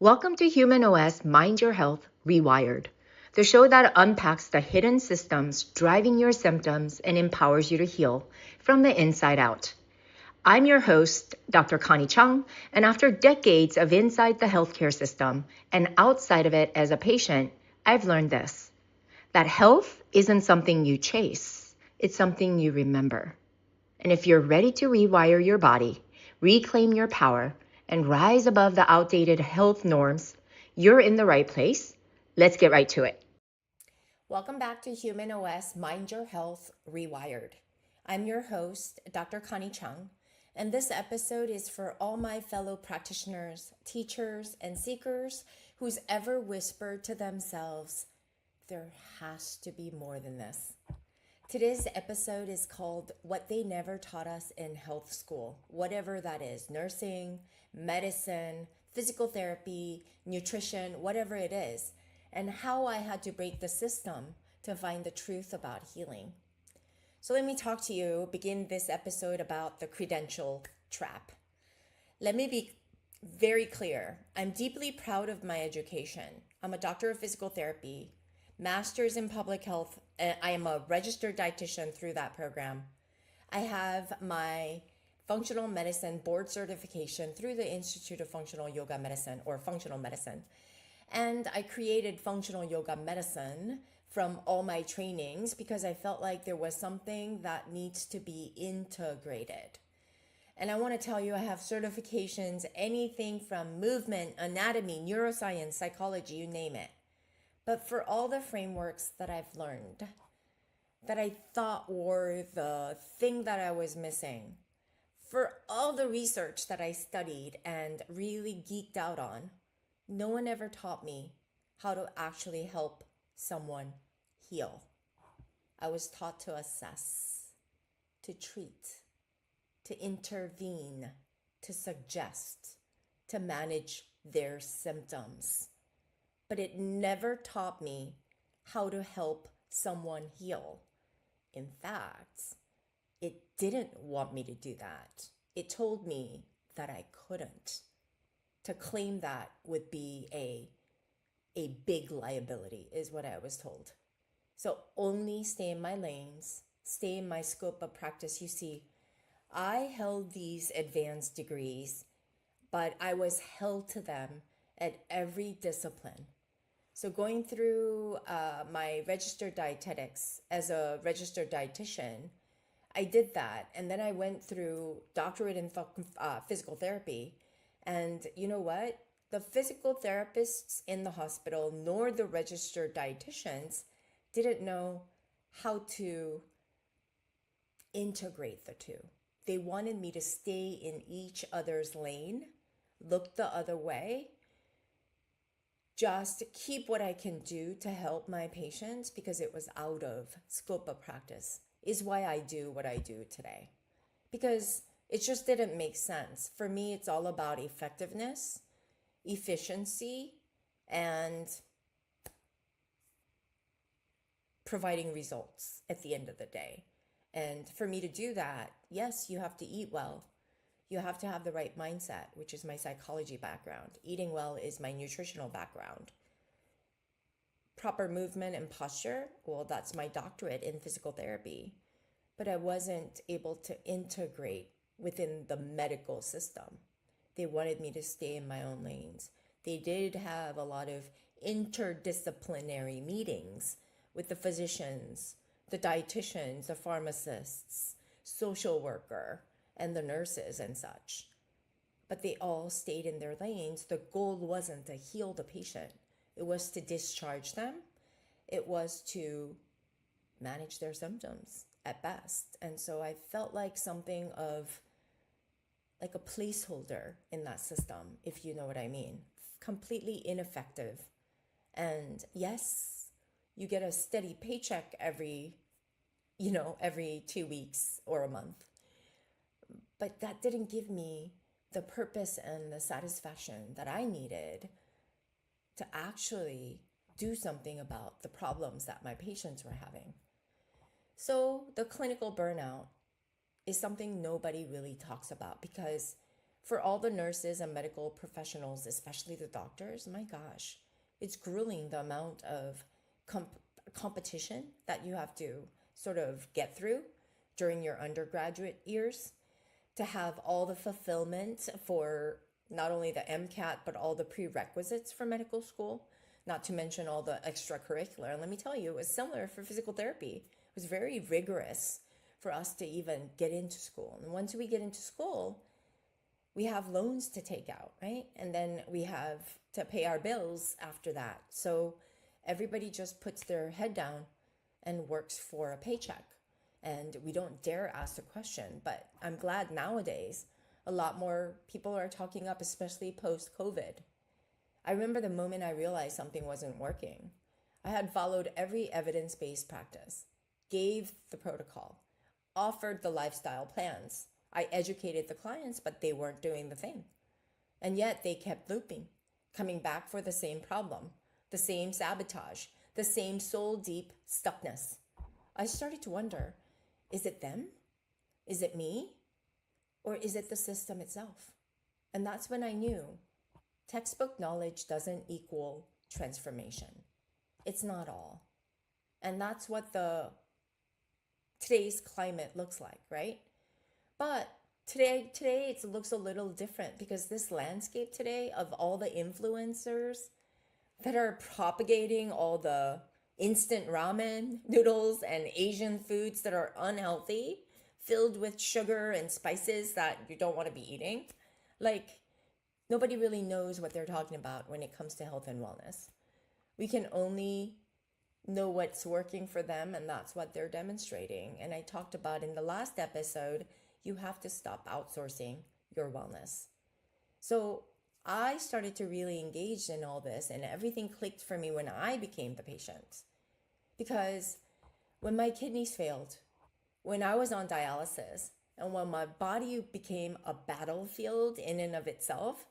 Welcome to Human OS Mind Your Health Rewired, the show that unpacks the hidden systems driving your symptoms and empowers you to heal from the inside out. I'm your host, Dr. Connie Chung, and after decades of inside the healthcare system and outside of it as a patient, I've learned this, that health isn't something you chase, it's something you remember. And if you're ready to rewire your body, reclaim your power, and rise above the outdated health norms, you're in the right place. Let's get right to it. Welcome back to Human OS Mind Your Health Rewired. I'm your host, Dr. Connie Chung, and this episode is for all my fellow practitioners, teachers, and seekers who's ever whispered to themselves, there has to be more than this. Today's episode is called What They Never Taught Us in Health School, whatever that is, nursing, medicine, physical therapy, nutrition, whatever it is, and how I had to break the system to find the truth about healing. So let me talk to you, begin this episode about the credential trap. Let me be very clear. I'm deeply proud of my education. I'm a doctor of physical therapy, master's in public health. I am a registered dietitian through that program. I have my functional medicine board certification through the Institute of Functional Yoga Medicine or functional medicine. And I created functional yoga medicine from all my trainings because I felt like there was something that needs to be integrated. And I want to tell you, I have certifications, anything from movement, anatomy, neuroscience, psychology, you name it. But for all the frameworks that I've learned, that I thought were the thing that I was missing, for all the research that I studied and really geeked out on, no one ever taught me how to actually help someone heal. I was taught to assess, to treat, to intervene, to suggest, to manage their symptoms. But it never taught me how to help someone heal. In fact, it didn't want me to do that. It told me that I couldn't. To claim that would be a big liability, is what I was told. So only stay in my lanes, stay in my scope of practice. You see, I held these advanced degrees, but I was held to them at every discipline. So going through my registered dietetics as a registered dietitian, I did that. And then I went through doctorate in physical therapy. And you know what? The physical therapists in the hospital nor the registered dietitians didn't know how to integrate the two. They wanted me to stay in each other's lane, look the other way, just keep what I can do to help my patients because it was out of scope of practice, is why I do what I do today. Because it just didn't make sense. For me, it's all about effectiveness, efficiency, and providing results at the end of the day. And for me to do that, yes, you have to eat well. You have to have the right mindset, which is my psychology background. Eating well is my nutritional background. Proper movement and posture, well, that's my doctorate in physical therapy. But I wasn't able to integrate within the medical system. They wanted me to stay in my own lanes. They did have a lot of interdisciplinary meetings with the physicians, the dietitians, the pharmacists, social worker, and the nurses and such. But they all stayed in their lanes. The goal wasn't to heal the patient. It was to discharge them. It was to manage their symptoms at best. And so I felt like something of like a placeholder in that system, if you know what I mean. Completely ineffective. And yes, you get a steady paycheck every 2 weeks or a month. But that didn't give me the purpose and the satisfaction that I needed to actually do something about the problems that my patients were having. So the clinical burnout is something nobody really talks about because For all the nurses and medical professionals, especially the doctors, my gosh, it's grueling the amount of competition that you have to sort of get through during your undergraduate years to have all the fulfillment for not only the MCAT, but all the prerequisites for medical school, not to mention all the extracurricular. And let me tell you, it was similar for physical therapy. It was very rigorous for us to even get into school. And once we get into school, we have loans to take out, right? And then we have to pay our bills after that. So everybody just puts their head down and works for a paycheck. And we don't dare ask the question. But I'm glad nowadays a lot more people are talking up, especially post-COVID. I remember the moment I realized something wasn't working. I had followed every evidence-based practice, gave the protocol, offered the lifestyle plans. I educated the clients, but they weren't doing the thing. And yet they kept looping, coming back for the same problem, the same sabotage, the same soul deep stuckness. I started to wonder, is it them? Is it me? Or is it the system itself? And that's when I knew textbook knowledge doesn't equal transformation. It's not all. And that's what today's climate looks like, right? But today it looks a little different because this landscape today of all the influencers that are propagating all the instant ramen noodles and Asian foods that are unhealthy, filled with sugar and spices that you don't want to be eating. Like, nobody really knows what they're talking about when it comes to health and wellness. We can only know what's working for them, and that's what they're demonstrating. And I talked about in the last episode, you have to stop outsourcing your wellness. So I started to really engage in all this, and everything clicked for me when I became the patient. Because when my kidneys failed, when I was on dialysis, and when my body became a battlefield in and of itself,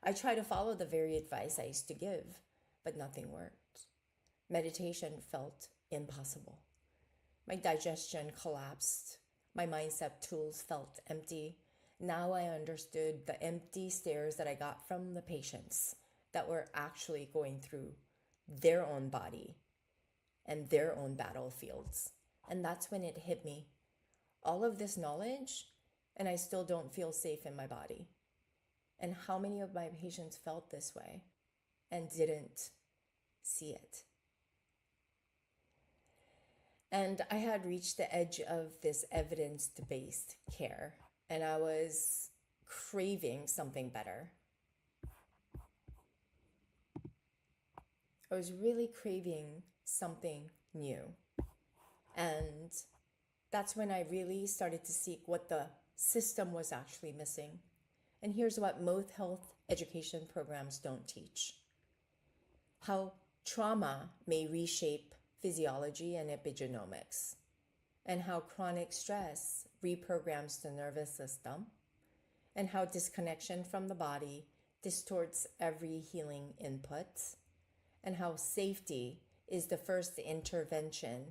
I tried to follow the very advice I used to give, but nothing worked. Meditation felt impossible. My digestion collapsed. My mindset tools felt empty. Now I understood the empty stares that I got from the patients that were actually going through their own body and their own battlefields. And that's when it hit me. All of this knowledge, and I still don't feel safe in my body. And how many of my patients felt this way and didn't see it? And I had reached the edge of this evidence-based care, and I was craving something better. I was really craving something new. And that's when I really started to seek what the system was actually missing. And here's what most health education programs don't teach: how trauma may reshape physiology and epigenomics, and how chronic stress reprograms the nervous system, and how disconnection from the body distorts every healing input, and how safety is the first intervention,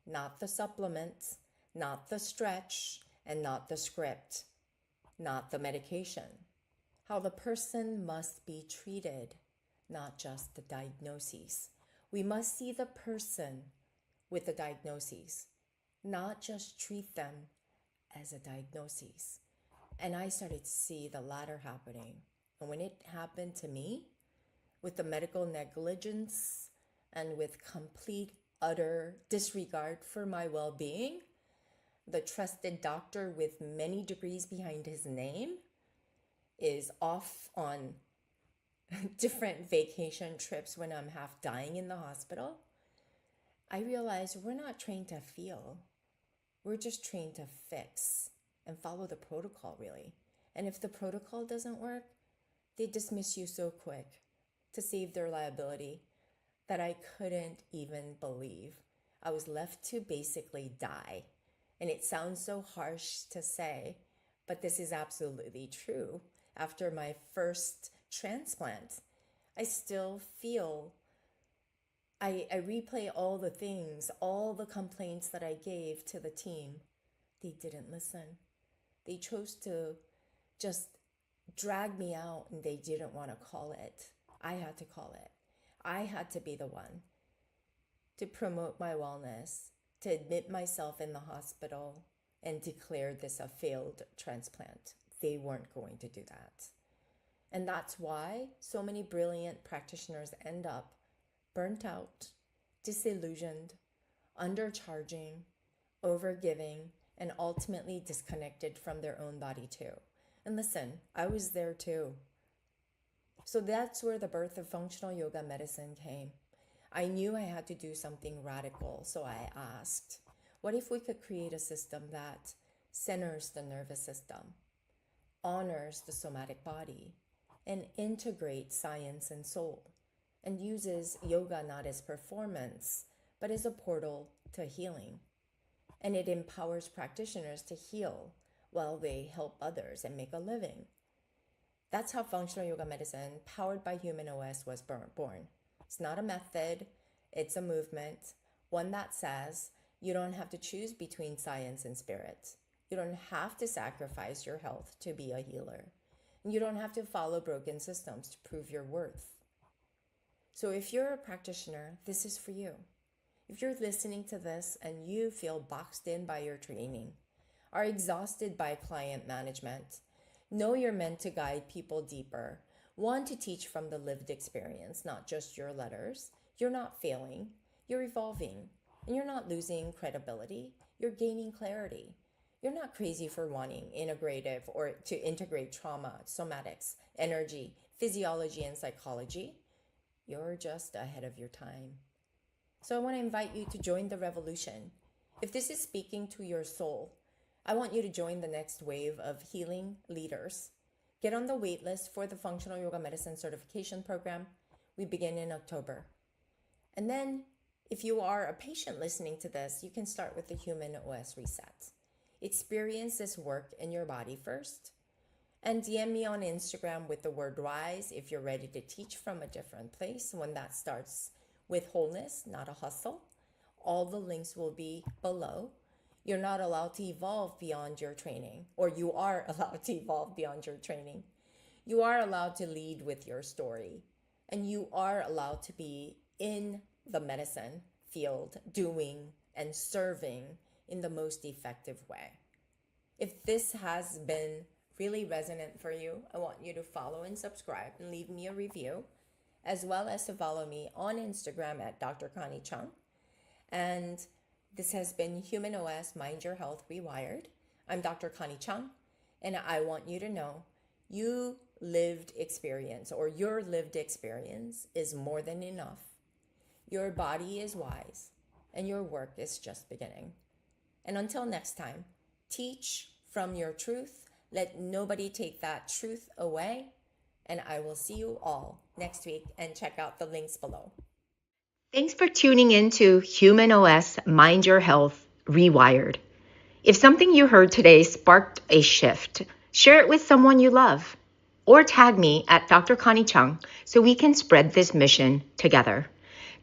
not the supplements, not the stretch, and not the script, not the medication. How the person must be treated, not just the diagnoses. We must see the person with the diagnoses, not just treat them as a diagnosis. And I started to see the latter happening. And when it happened to me, with the medical negligence and with complete, utter disregard for my well-being, the trusted doctor with many degrees behind his name is off on different vacation trips when I'm half dying in the hospital. I realized we're not trained to feel. We're just trained to fix and follow the protocol, really. And if the protocol doesn't work, they dismiss you so quick to save their liability that I couldn't even believe. I was left to basically die. And it sounds so harsh to say, but this is absolutely true. After my first transplant, I still feel, I replay all the things, all the complaints that I gave to the team. They didn't listen. They chose to just dragged me out and they didn't want to call it. I had to call it. I had to be the one to promote my wellness, to admit myself in the hospital and declare this a failed transplant. They weren't going to do that. And that's why so many brilliant practitioners end up burnt out, disillusioned, undercharging, overgiving, and ultimately disconnected from their own body too. And listen, I was there too. So that's where the birth of functional yoga medicine came. I knew I had to do something radical, so I asked, what if we could create a system that centers the nervous system, honors the somatic body, and integrates science and soul, and uses yoga not as performance, but as a portal to healing. And it empowers practitioners to heal while they help others and make a living. That's how functional yoga medicine, powered by Human OS, was born. It's not a method, it's a movement, one that says you don't have to choose between science and spirit. You don't have to sacrifice your health to be a healer. You don't have to follow broken systems to prove your worth. So if you're a practitioner, this is for you. If you're listening to this and you feel boxed in by your training, are exhausted by client management, know you're meant to guide people deeper, want to teach from the lived experience, not just your letters, you're not failing, you're evolving, and you're not losing credibility, you're gaining clarity. You're not crazy for wanting integrative or to integrate trauma, somatics, energy, physiology, and psychology. You're just ahead of your time. So I want to invite you to join the revolution. If this is speaking to your soul, I want you to join the next wave of healing leaders. Get on the wait list for the Functional Yoga Medicine Certification Program. We begin in October. And then if you are a patient listening to this, you can start with the Human OS Reset. Experience this work in your body first. And DM me on Instagram with the word RISE if you're ready to teach from a different place, one that starts with wholeness, not a hustle. All the links will be below. You're not allowed to evolve beyond your training, or you are allowed to evolve beyond your training. You are allowed to lead with your story, and you are allowed to be in the medicine field, doing and serving in the most effective way. If this has been really resonant for you, I want you to follow and subscribe and leave me a review, as well as to follow me on Instagram at Dr. Connie Chung. And this has been Human OS Mind Your Health Rewired. I'm Dr. Connie Chung, and I want you to know your lived experience is more than enough. Your body is wise, and your work is just beginning. And until next time, teach from your truth. Let nobody take that truth away. And I will see you all next week, and check out the links below. Thanks for tuning in to Human OS Mind Your Health Rewired. If something you heard today sparked a shift, share it with someone you love, or tag me at Dr. Connie Chung so we can spread this mission together.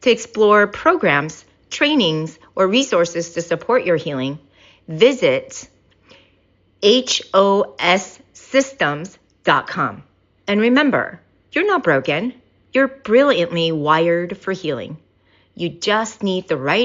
To explore programs, trainings, or resources to support your healing, visit hossystems.com. And remember, you're not broken. You're brilliantly wired for healing. You just need the right